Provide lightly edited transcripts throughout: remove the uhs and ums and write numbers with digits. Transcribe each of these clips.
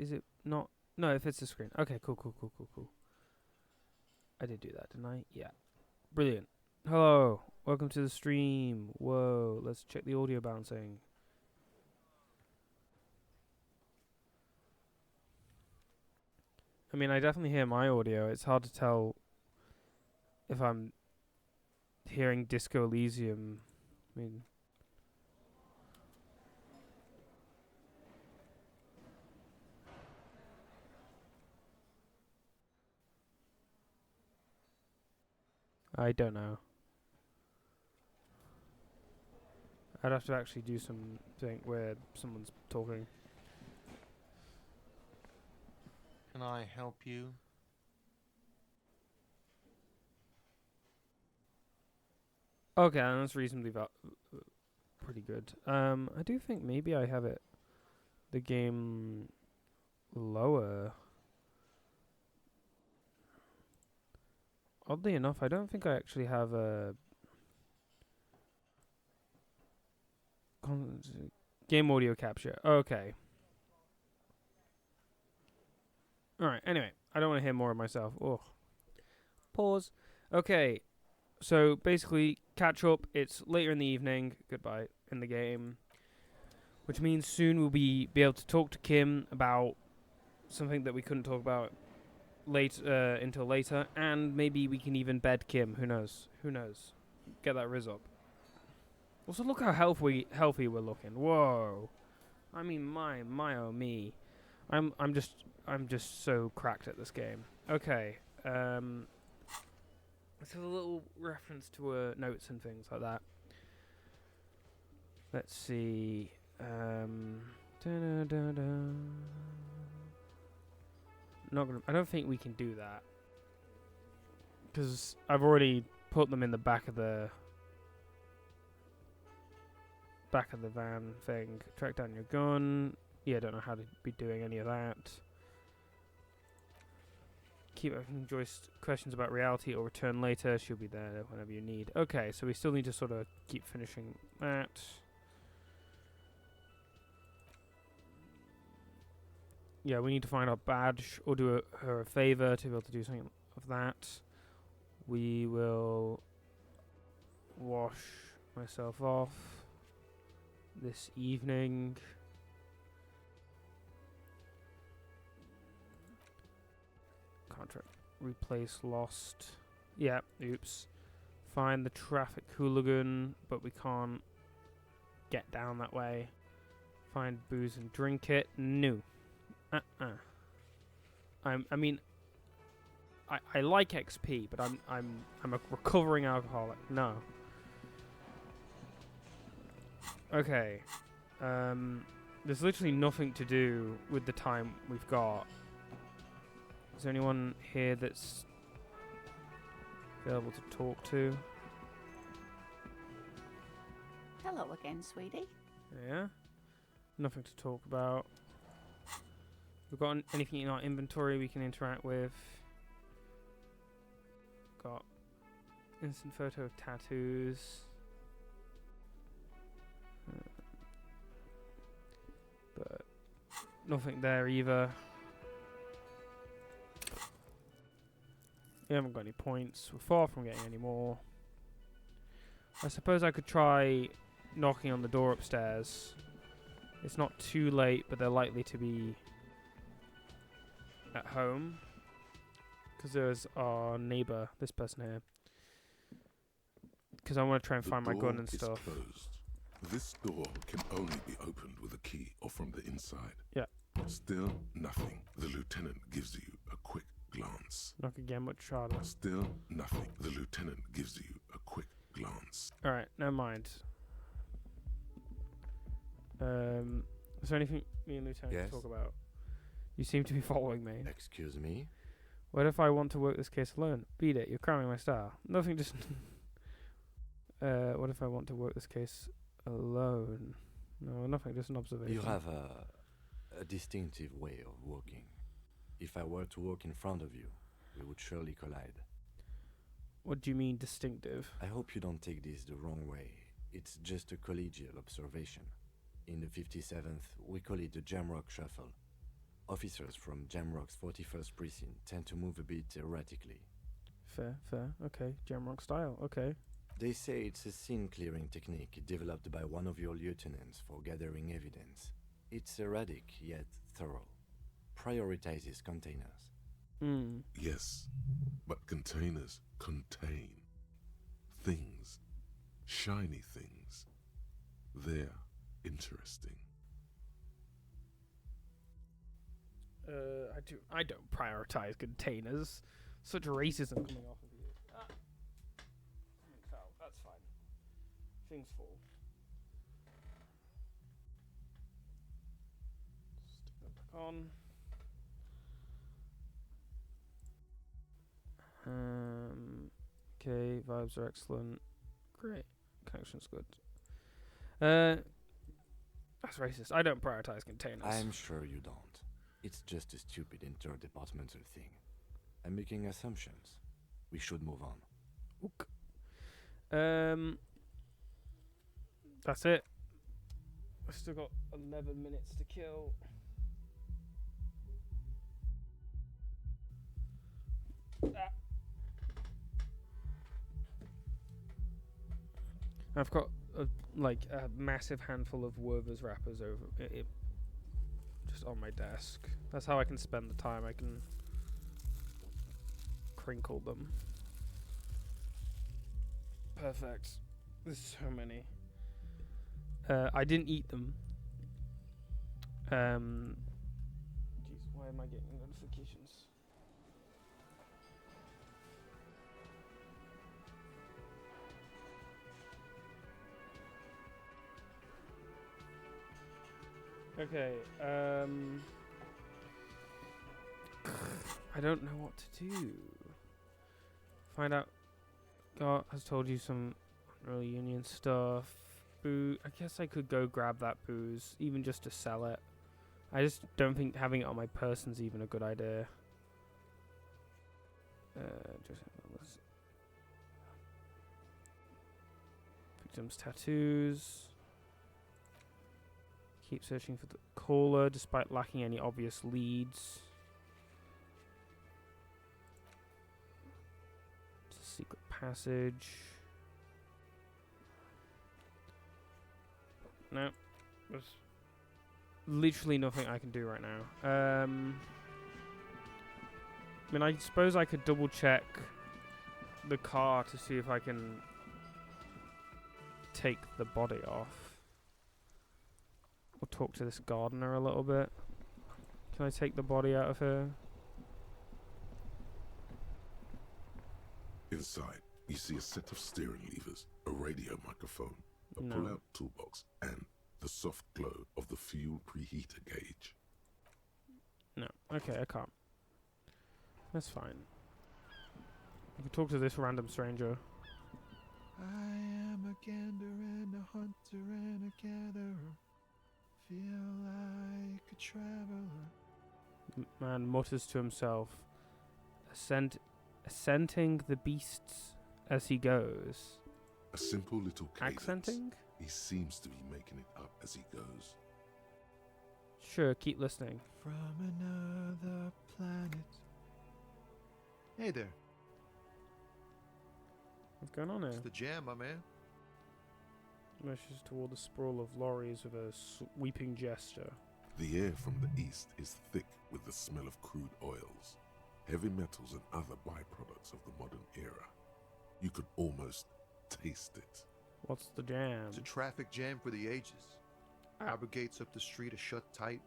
Is it not? No, it fits the screen. Okay, cool. I did do that, didn't I? Yeah. Brilliant. Hello. Welcome to the stream. Whoa. Let's check the audio bouncing. I mean, I definitely hear my audio. It's hard to tell if I'm hearing Disco Elysium. I mean, I don't know. I'd have to actually do something where someone's talking. Can I help you? Okay, that's reasonably pretty good. I do think maybe I have it the game lower. Oddly enough, I don't think I actually have a game audio capture. Okay. Alright, anyway. I don't want to hear more of myself. Oh. Pause. Okay. So, basically, catch up. It's later in the evening. Goodbye. In the game. Which means soon we'll be able to talk to Kim about something that we couldn't talk about until later. And maybe we can even bed Kim. Who knows? Get that Riz up. Also, look how healthy we're looking. Whoa. I mean, my oh me. I'm just so cracked at this game. Okay. Let's have a little reference to notes and things like that. Let's see. Not gonna. I don't think we can do that because I've already put them in the back of the van thing. Track down your gun. Yeah, I don't know how to be doing any of that. Keep asking Joyce questions about reality or return later. She'll be there whenever you need. Okay, so we still need to sort of keep finishing that. Yeah, we need to find our badge or do her a favor to be able to do something of that. We will wash myself off this evening. Contract replace lost. Yeah, oops. Find the traffic hooligan, but we can't get down that way. Find booze and drink it. No. I mean, I like XP, but I'm a recovering alcoholic. No. Okay. There's literally nothing to do with the time we've got. Is there anyone here that's available to talk to? Hello again, sweetie. Yeah. Nothing to talk about. We've got anything in our inventory we can interact with. Got instant photo of tattoos. But nothing there either. We haven't got any points. We're far from getting any more. I suppose I could try knocking on the door upstairs. It's not too late, but they're likely to be at home. Because there's our neighbor, this person here. Because I want to try and find my gun and stuff. Closed. This door can only be opened with a key or from the inside. Yeah. Still nothing. The lieutenant gives you a quick glance. Knock again, much harder. Still nothing. The lieutenant gives you a quick glance. Alright, never mind. Is there anything me and Lieutenant can talk about? You seem to be following me. Excuse me? What if I want to work this case alone? Beat it, you're cramming my style. Nothing just... what if I want to work this case alone? No, nothing, just an observation. You have a distinctive way of walking. If I were to walk in front of you, we would surely collide. What do you mean, distinctive? I hope you don't take this the wrong way. It's just a collegial observation. In the 57th, we call it the Jamrock Shuffle. Officers from Jamrock's 41st Precinct tend to move a bit erratically. Fair, fair. Okay, Jamrock style. Okay. They say it's a scene-clearing technique developed by one of your lieutenants for gathering evidence. It's erratic, yet thorough. Prioritizes containers. Yes, but containers contain things, shiny things. They're interesting. I don't prioritize containers. Such racism coming off of you. Something fell. That's fine. Things fall. Stick them back on. Okay, vibes are excellent. Great. Connection's good. That's racist. I don't prioritize containers. I'm sure you don't. It's just a stupid interdepartmental thing. I'm making assumptions. We should move on. Ook. That's it. I've still got 11 minutes to kill. I've got a massive handful of Werther's wrappers over it, just on my desk. That's how I can spend the time. I can crinkle them. Perfect. There's so many. I didn't eat them. Jeez, why am I getting notifications? Okay, I don't know what to do. Find out. God has told you some Unreal Union stuff. Boo. I guess I could go grab that booze, even just to sell it. I just don't think having it on my person's even a good idea. Victim's tattoos. Keep searching for the caller despite lacking any obvious leads. It's a secret passage. No. There's literally nothing I can do right now. I mean, I suppose I could double check the car to see if I can take the body off. Or talk to this gardener a little bit. Can I take the body out of here? Inside, you see a set of steering levers, a radio microphone, a No. pull-out toolbox, and the soft glow of the fuel preheater gauge. No. Okay, I can't. That's fine. I can talk to this random stranger. I am a gander and a hunter and a gatherer. Feel like a traveler. Man mutters to himself, assenting the beasts as he goes. A simple little cadence. Accenting? He seems to be making it up as he goes. Sure, keep listening. From another planet. Hey there. What's going on here? It's the jam, my man. Motions toward the sprawl of lorries with a sweeping gesture. The air from the east is thick with the smell of crude oils, heavy metals and other byproducts of the modern era. You could almost taste it. What's the jam? It's a traffic jam for the ages. Harbor gates up the street are shut tight.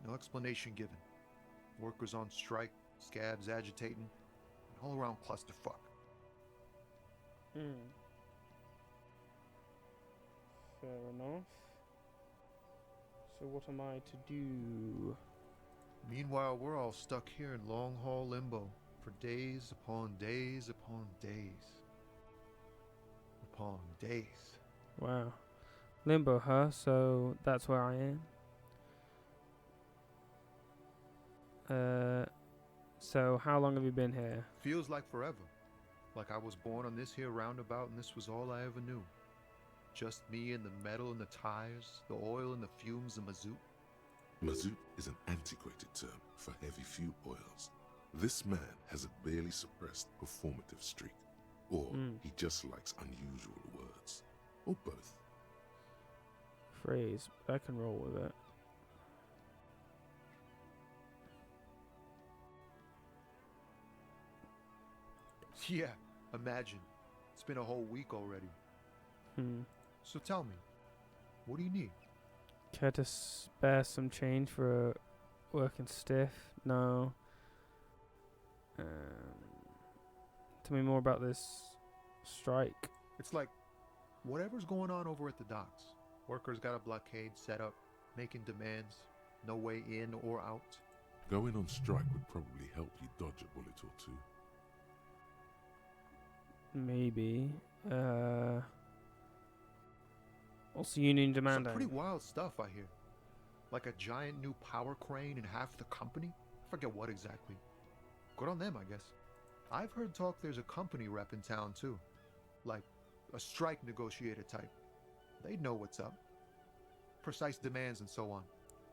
No explanation given. Workers on strike, scabs agitating, an all-around clusterfuck. Fair enough. So what am I to do? Meanwhile, we're all stuck here in long-haul limbo for days upon days upon days. Upon days. Wow. Limbo, huh? So that's where I am. So how long have you been here? Feels like forever. Like I was born on this here roundabout and this was all I ever knew. Just me and the metal and the tires, the oil and the fumes of mazout. Mazout is an antiquated term for heavy fuel oils. This man has a barely suppressed performative streak, or he just likes unusual words, or both. Phrase. I can roll with it. Yeah, imagine. It's been a whole week already. So tell me, what do you need? Care to spare some change for a working stiff? No. Tell me more about this strike. It's like whatever's going on over at the docks. Workers got a blockade set up, making demands, no way in or out. Going on strike would probably help you dodge a bullet or two. Maybe. Also union demanding. Some pretty wild stuff, I hear. Like a giant new power crane in half the company? I forget what exactly. Good on them, I guess. I've heard talk there's a company rep in town, too. Like a strike negotiator type. They'd know what's up. Precise demands and so on.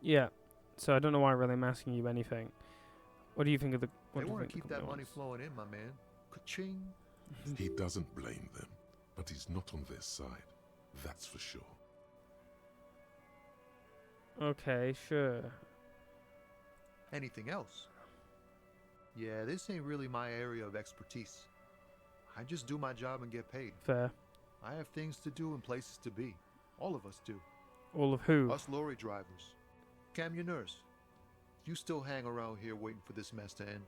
Yeah. So I don't know why really I'm asking you anything. What do you think of the... They want to keep that money flowing in, my man. Ka-ching. He doesn't blame them, but he's not on their side. That's for sure. Okay, sure. Anything else? Yeah, this ain't really my area of expertise. I just do my job and get paid. Fair. I have things to do and places to be. All of us do. All of who? Us lorry drivers. Cam, your nurse. You still hang around here waiting for this mess to end.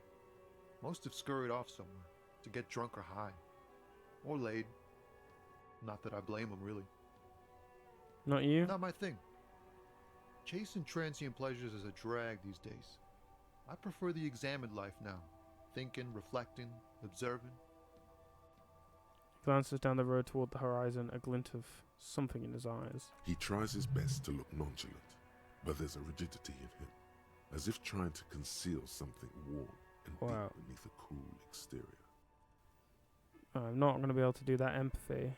Most have scurried off somewhere to get drunk or high. Or laid. Not that I blame them, really. Not you? Not my thing. Chasing transient pleasures is a drag these days. I prefer the examined life now. Thinking, reflecting, observing. Glances down the road toward the horizon, a glint of something in his eyes. He tries his best to look nonchalant, but there's a rigidity in him, as if trying to conceal something warm and Wow. deep beneath a cool exterior. I'm not going to be able to do that empathy.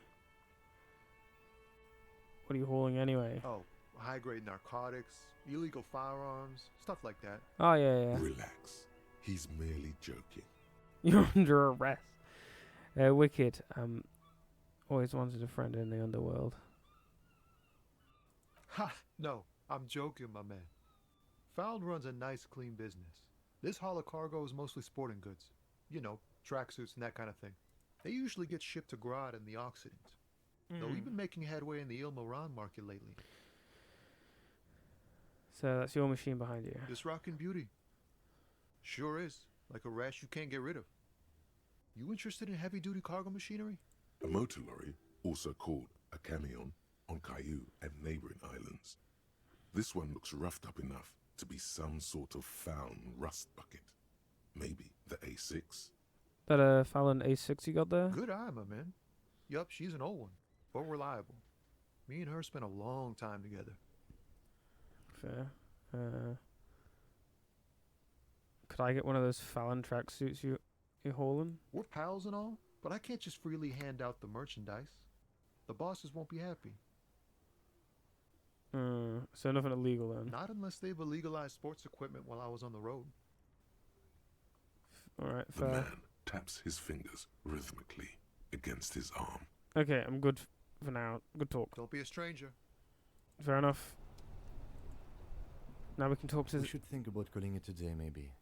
What are you hauling anyway? Oh, high-grade narcotics, illegal firearms, stuff like that. Oh, yeah. Relax. He's merely joking. You're under arrest. Wicked. Always wanted a friend in the underworld. Ha! No, I'm joking, my man. Found runs a nice, clean business. This haul of cargo is mostly sporting goods. You know, tracksuits and that kind of thing. They usually get shipped to Grad and the Occident. Though we've been making headway in the Il Moran market lately. So that's your machine behind you. This rockin' beauty. Sure is. Like a rash you can't get rid of. You interested in heavy-duty cargo machinery? A motor lorry, also called a camion, on Caillou and neighboring islands. This one looks roughed up enough to be some sort of found rust bucket. Maybe the A6. That a Fallon A6 you got there? Good eye, my man. Yup, she's an old one, but reliable. Me and her spent a long time together. Fair. Could I get one of those Fallon tracksuits you're hauling? We're pals and all, but I can't just freely hand out the merchandise. The bosses won't be happy. So nothing illegal then? Not unless they've illegalized sports equipment while I was on the road. Alright, The fair. man taps his fingers rhythmically against his arm. Okay, I'm good for now. Good talk. Don't be a stranger. Fair enough. Now we can talk to... We should think about calling it a day, maybe.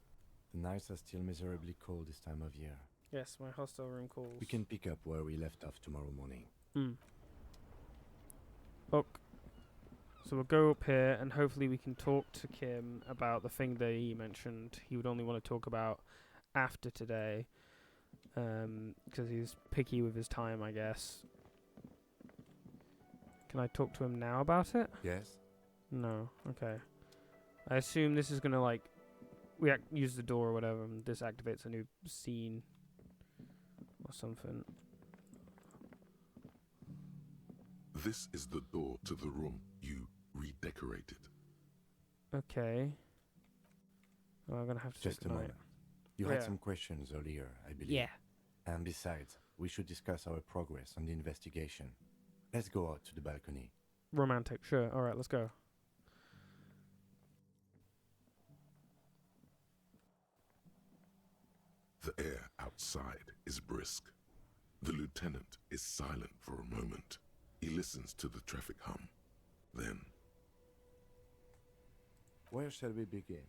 The nights are still miserably cold this time of year. Yes, my hostel room calls. We can pick up where we left off tomorrow morning. Look. So we'll go up here and hopefully we can talk to Kim about the thing that he mentioned he would only want to talk about after today. Because he's picky with his time, I guess. Can I talk to him now about it? Yes? No. Okay. I assume this is going to, like... use the door or whatever and this activates a new scene. Or something. This is the door to the room you redecorated. Okay. Well, I'm going to have to Just take a the night. moment. You Yeah. had some questions earlier, I believe. Yeah. And besides, we should discuss our progress on the investigation. Let's go out to the balcony. Romantic, sure. Alright, let's go. The air outside is brisk. The lieutenant is silent for a moment. He listens to the traffic hum. Then, Where shall we begin?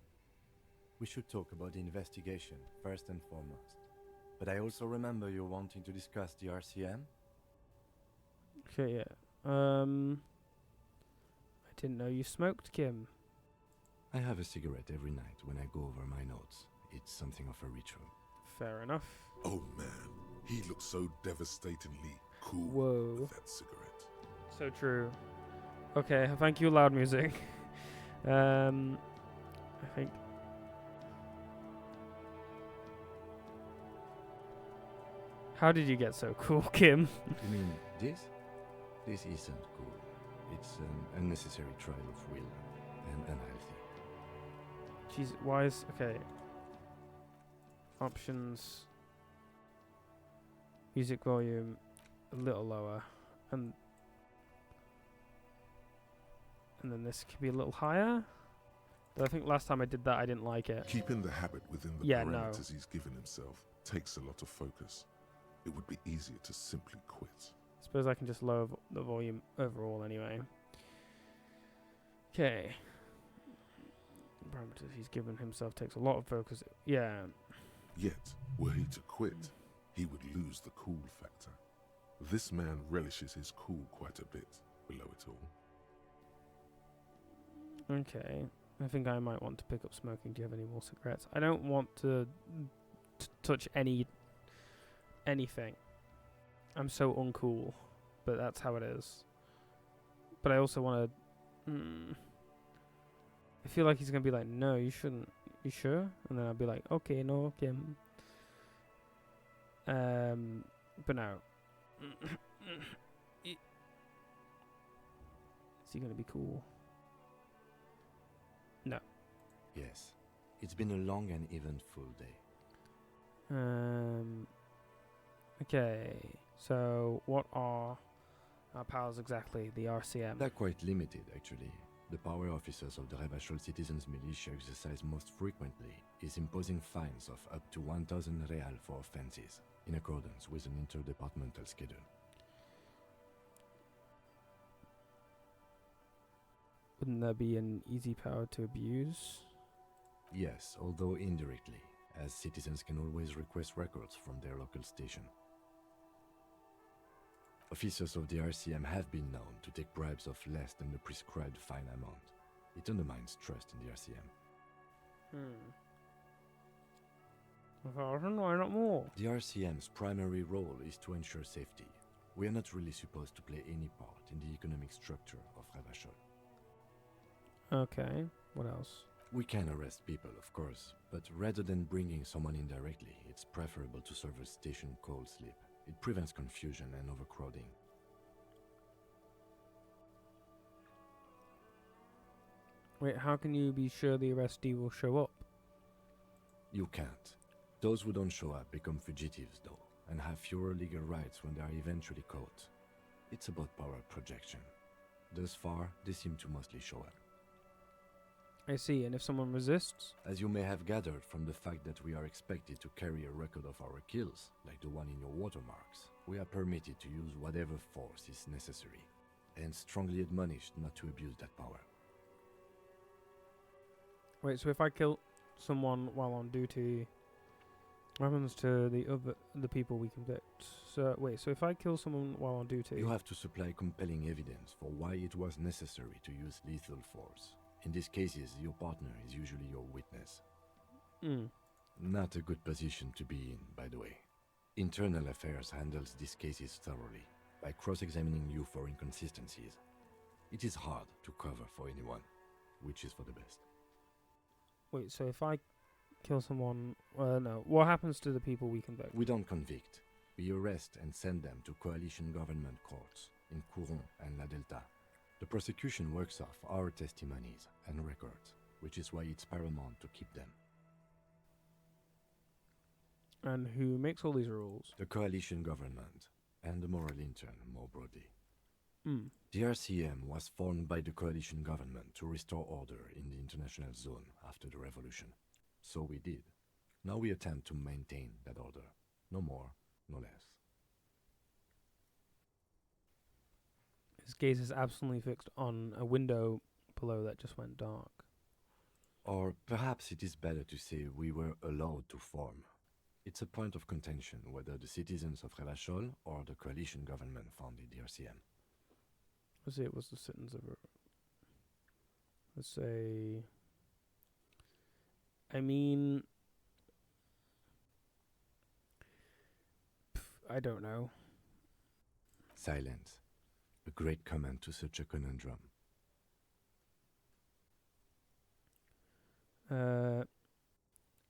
We should talk about the investigation, first and foremost. But I also remember you wanting to discuss the RCM? Okay, yeah. I didn't know you smoked, Kim. I have a cigarette every night when I go over my notes. It's something of a ritual. Fair enough. oh man, he looks so devastatingly cool Whoa. with that cigarette. So true. Okay, thank you, loud music. I think. How did you get so cool, Kim? You mean this? This isn't cool. It's an unnecessary trial of will and unhealthy. Jeez, why is okay? Options. Music volume a little lower, and then this could be a little higher. But I think last time I did that, I didn't like it. Keeping the habit within the Yeah, no. parameters he's given himself takes a lot of focus. It would be easier to simply quit. Suppose I can just lower the volume overall anyway. Okay. Parameters he's given himself takes a lot of focus. Yeah. Yet, were he to quit, he would lose the cool factor. This man relishes his cool quite a bit below it all. Okay. I think I might want to pick up smoking. Do you have any more cigarettes? I don't want to touch anything. I'm so uncool, but that's how it is. But I also want to. I feel like he's gonna be like, "No, you shouldn't. You sure?" And then I'll be like, "Okay, no, Kim." But no. Is he gonna be cool? No. Yes. It's been a long and eventful day. Okay. So, what are our powers exactly? The RCM. They're quite limited, actually. The power officers of the Rebachol Citizens Militia exercise most frequently is imposing fines of up to 1,000 real for offenses, in accordance with an interdepartmental schedule. Wouldn't there be an easy power to abuse? Yes, although indirectly, as citizens can always request records from their local station. Officers of the RCM have been known to take bribes of less than the prescribed fine amount. It undermines trust in the RCM. Why not more? The RCM's primary role is to ensure safety. We are not really supposed to play any part in the economic structure of Rebachol. Okay. What else? We can arrest people, of course, but rather than bringing someone in directly, it's preferable to serve a station cold sleep. It prevents confusion and overcrowding. Wait, how can you be sure the arrestee will show up? You can't. Those who don't show up become fugitives, though, and have fewer legal rights when they are eventually caught. It's about power projection. Thus far, they seem to mostly show up. I see, and if someone resists? As you may have gathered from the fact that we are expected to carry a record of our kills, like the one in your watermarks, we are permitted to use whatever force is necessary, and strongly admonished not to abuse that power. Wait, so if I kill someone while on duty, what happens to the people we convict? So wait, so if I kill someone while on duty, You have to supply compelling evidence for why it was necessary to use lethal force. In these cases, your partner is usually your witness. Not a good position to be in, by the way. Internal Affairs handles these cases thoroughly, by cross-examining you for inconsistencies. It is hard to cover for anyone, which is for the best. Wait, so if I kill someone, no, what happens to the people we convict? We don't convict. We arrest and send them to coalition government courts in Couron and La Delta. The prosecution works off our testimonies and records, which is why it's paramount to keep them. And who makes all these rules? The coalition government, and the moral intern more broadly. The RCM was formed by the coalition government to restore order in the international zone after the revolution. So we did. Now we attempt to maintain that order. No more, no less. His gaze is absolutely fixed on a window below that just went dark. Or perhaps it is better to say we were allowed to form. It's a point of contention whether the citizens of Revachol or the coalition government founded the RCM. Let's see, it was the citizens of... Let's say... I mean... I don't know. Silence. A great comment to such a conundrum.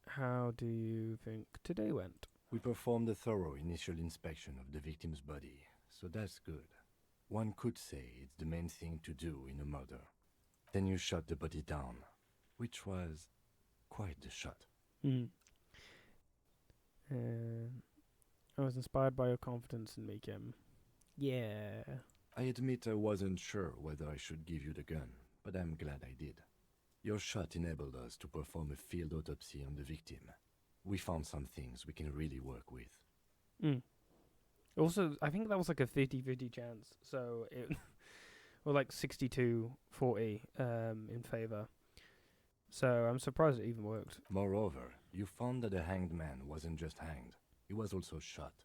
How do you think today went? We performed a thorough initial inspection of the victim's body, so that's good. One could say it's the main thing to do in a murder. Then you shot the body down, which was quite the shot. I was inspired by your confidence in me, Kim. Yeah. I admit I wasn't sure whether I should give you the gun, but I'm glad I did. Your shot enabled us to perform a field autopsy on the victim. We found some things we can really work with. Also, I think that was like a 50-50 chance, so it or like 62-40 in favor. So I'm surprised it even worked. Moreover, you found that the hanged man wasn't just hanged, he was also shot.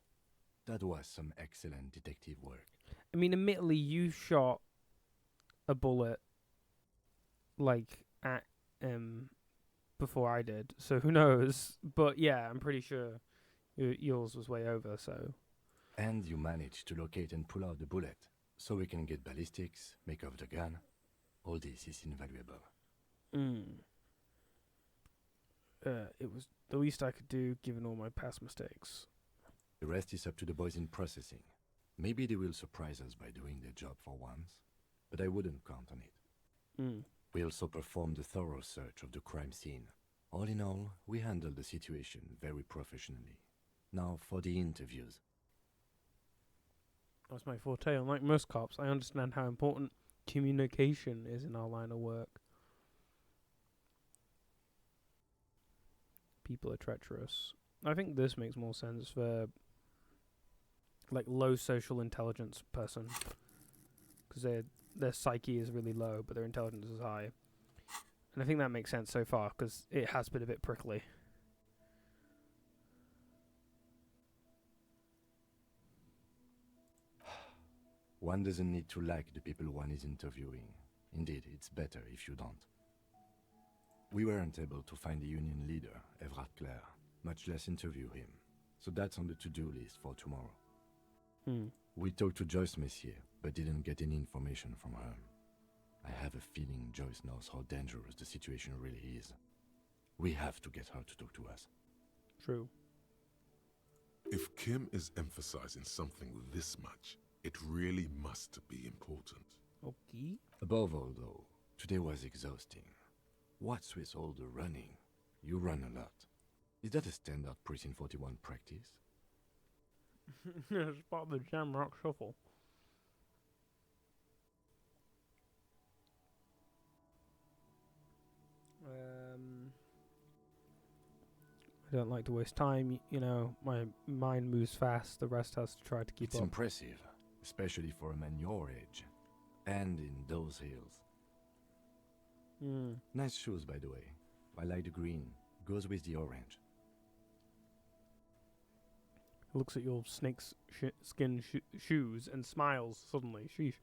That was some excellent detective work. I mean, admittedly, you shot a bullet like at before I did, so who knows? But yeah, I'm pretty sure yours was way over. So. And you managed to locate and pull out the bullet, so we can get ballistics, make off the gun. All this is invaluable. It was the least I could do, given all my past mistakes. The rest is up to the boys in processing. Maybe they will surprise us by doing their job for once, but I wouldn't count on it. We also performed a thorough search of the crime scene. All in all, we handled the situation very professionally. Now for the interviews. That's my forte. Unlike most cops, I understand how important communication is in our line of work. People are treacherous. I think this makes more sense for like low social intelligence person, because their psyche is really low, but their intelligence is high. And I think that makes sense so far, because it has been a bit prickly. One doesn't need to like the people one is interviewing. Indeed, it's better if you don't. We weren't able to find the union leader, Everard Clare, much less interview him. So that's on the to-do list for tomorrow. We talked to Joyce Messier, but didn't get any information from her. I have a feeling Joyce knows how dangerous the situation really is. We have to get her to talk to us. True. If Kim is emphasizing something this much, it really must be important. Okay. Above all, though, today was exhausting. What's with all the running? You run a lot. Is that a standard Precinct 41 practice? It's part of the Jamrock Shuffle. I don't like to waste time. You know, my mind moves fast. The rest has to try to keep It's up. impressive, especially for a man your age. And in those hills. Nice shoes, by the way. I like the green. Goes with the orange. Looks at your snake's skin shoes and smiles suddenly. Sheesh.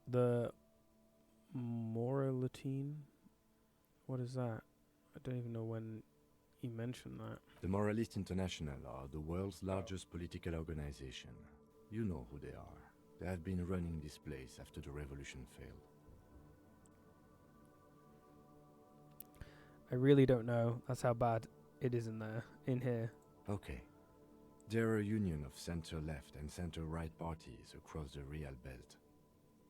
The Moralitine? What is that? I don't even know when you mentioned that. The Moralist International are the world's largest political organization. You know who they are. They have been running this place after the revolution failed. I really don't know. That's how bad it is in here. Okay. They're a union of center-left and center-right parties across the Real Belt.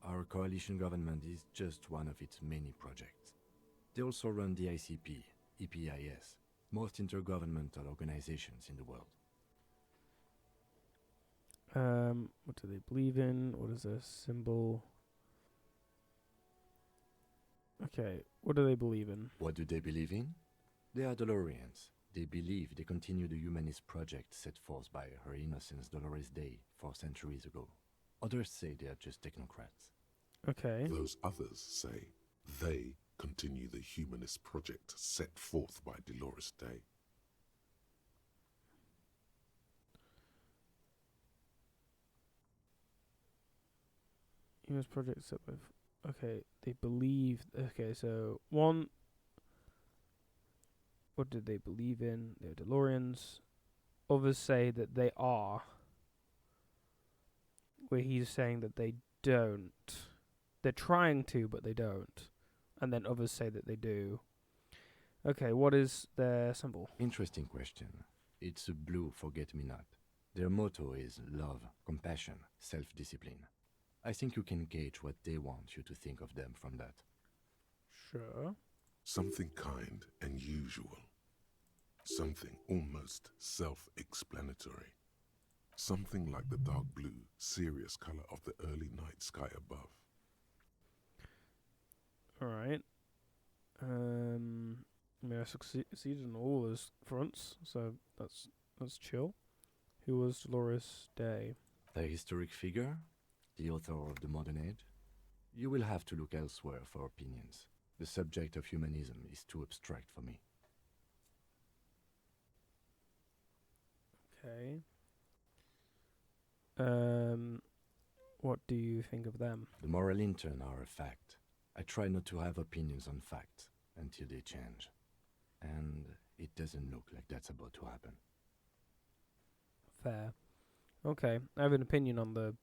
Our coalition government is just one of its many projects. They also run the ICP, EPIS, most intergovernmental organizations in the world. What do they believe in? What is their symbol? Okay, what do they believe in? What do they believe in? They are Dolorians. They believe they continue the humanist project set forth by Her Innocence Dolores Day 4 centuries ago. Others say they are just technocrats. Okay. Those others say they continue the humanist project set forth by Dolores Day. US project set with. Okay, they believe. Okay, so one. What did they believe in? They're DeLoreans. Others say that they are. Where he's saying that they don't. They're trying to, but they don't. And then others say that they do. Okay, what is their symbol? Interesting question. It's a blue forget-me-not. Their motto is love, compassion, self-discipline. I think you can gauge what they want you to think of them from that. Sure. Something kind and usual. Something almost self-explanatory. Something like the dark blue, serious color of the early night sky above. Alright. I mean, I succeeded on all those fronts, so that's chill. Who was Dolores Day? A historic figure? The author of the modern age? You will have to look elsewhere for opinions. The subject of humanism is too abstract for me. Okay. What do you think of them? The moral intern are a fact. I try not to have opinions on facts until they change. And it doesn't look like that's about to happen. Fair. Okay, I have an opinion on the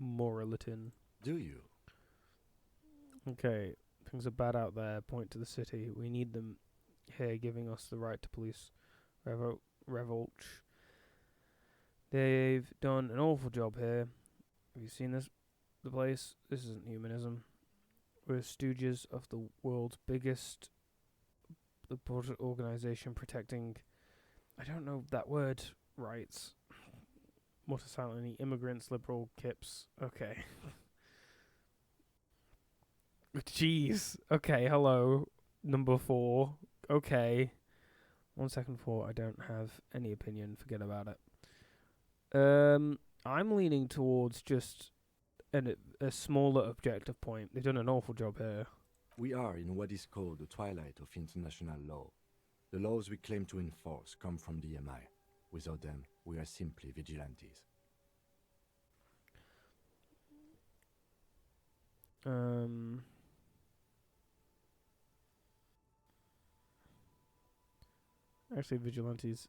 Moralitin. Do you? Okay, things are bad out there. Point to the city. We need them here, giving us the right to police revolt. They've done an awful job here. Have you seen this? The place? This isn't humanism. We're stooges of the world's biggest organization protecting, I don't know that word, rights. Mutter silently, immigrants, liberal, kips. Okay. Jeez. Okay, hello. Number 4. Okay. 1 second 4. I don't have any opinion. Forget about it. I'm leaning towards just a smaller objective point. They've done an awful job here. We are in what is called the twilight of international law. The laws we claim to enforce come from the MI. Without them, we are simply vigilantes. Actually, vigilantes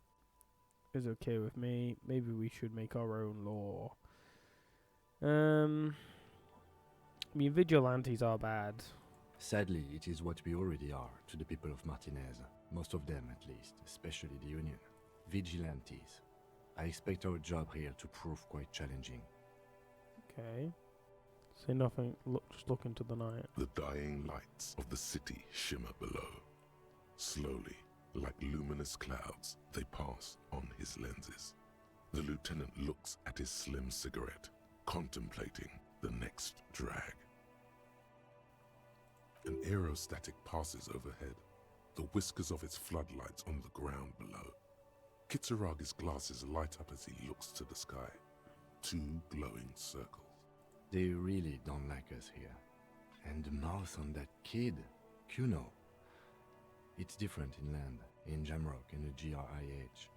is okay with me. Maybe we should make our own law. I mean, vigilantes are bad. Sadly, it is what we already are to the people of Martinez. Most of them, at least, especially the Union. Vigilantes. I expect our job here to prove quite challenging. Okay. Say nothing. Just look into the night. The dying lights of the city shimmer below. Slowly, like luminous clouds, they pass on his lenses. The lieutenant looks at his slim cigarette, contemplating the next drag. An aerostatic passes overhead, the whiskers of its floodlights on the ground below. Kitsuragi's glasses light up as he looks to the sky. 2 glowing circles. They really don't like us here. And the mouth on that kid, Kuno. It's different inland, in Jamrock and the GRIH.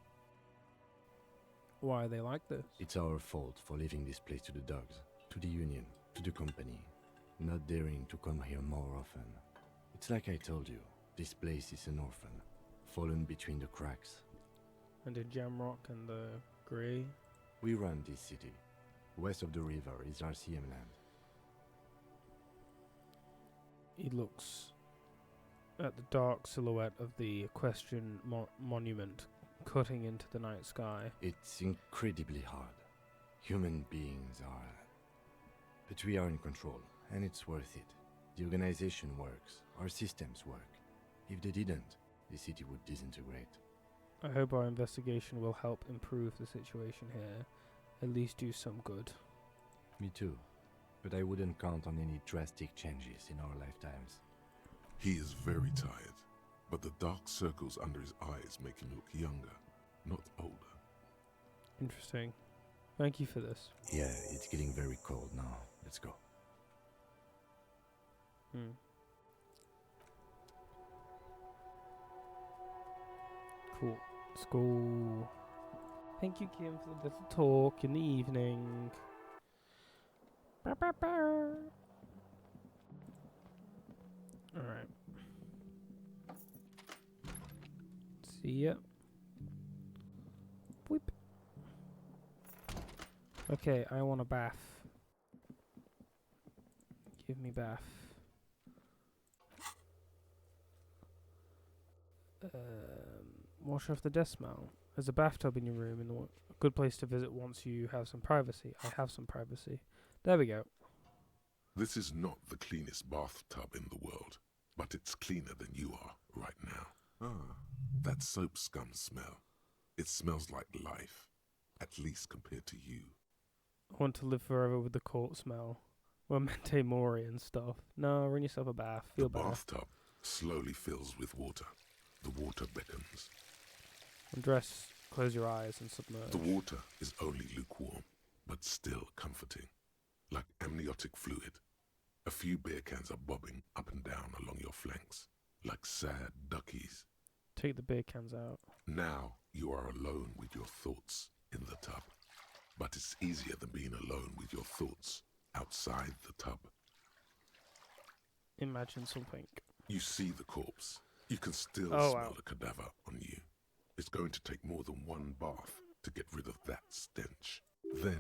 Why are they like this? It's our fault for leaving this place to the dogs, to the Union, to the company. Not daring to come here more often. It's like I told you, this place is an orphan, fallen between the cracks. And in Jamrock and the Grey? We run this city. West of the river is RCM land. He looks at the dark silhouette of the equestrian monument cutting into the night sky. It's incredibly hard. Human beings are... But we are in control, and it's worth it. The organization works, our systems work. If they didn't, the city would disintegrate. I hope our investigation will help improve the situation here. At least do some good. Me too. but I wouldn't count on any drastic changes in our lifetimes. He is very tired, but the dark circles under his eyes make him look younger, not older. Interesting. Thank you for this. Yeah, it's getting very cold now. Let's go. Cool. Let's go. Thank you, Kim, for the little talk in the evening. Alright. See ya. Whip. Okay, I want a bath. Give me bath. Wash off the death smell. There's a bathtub in your room, and a good place to visit once you have some privacy. I have some privacy. There we go. This is not the cleanest bathtub in the world, but it's cleaner than you are right now. Ah, that soap scum smell. It smells like life, at least compared to you. I want to live forever with the court smell. Memento mori and stuff. No, run yourself a bath. Feel The better. bathtub slowly fills with water. The water beckons. Undress, close your eyes, and submerge. The water is only lukewarm, but still comforting. Like amniotic fluid. A few beer cans are bobbing up and down along your flanks, like sad duckies. Take the beer cans out. Now you are alone with your thoughts in the tub. But it's easier than being alone with your thoughts outside the tub. Imagine something. You see the corpse. You can still Oh, smell wow. the cadaver on you. It's going to take more than one bath to get rid of that stench. Then,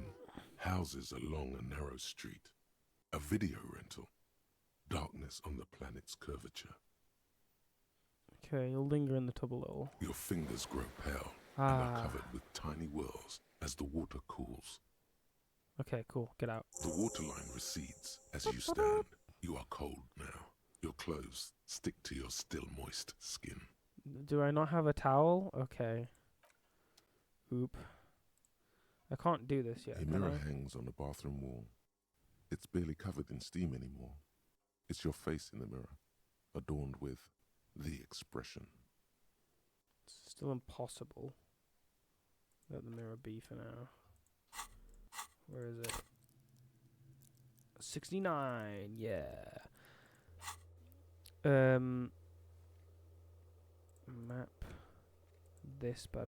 houses along a narrow street. A video rental. Darkness on the planet's curvature. Okay, you'll linger in the tub a little. Your fingers grow pale and are covered with tiny whirls as the water cools. Okay, cool. Get out. The waterline recedes as you stand. You are cold now. Your clothes stick to your still moist skin. Do I not have a towel? Okay. Oop. I can't do this yet. A can mirror I? hangs on the bathroom wall. It's barely covered in steam anymore. It's your face in the mirror, adorned with the expression. It's still impossible. Let the mirror be for now. Where is it? 69. Yeah. Map this bad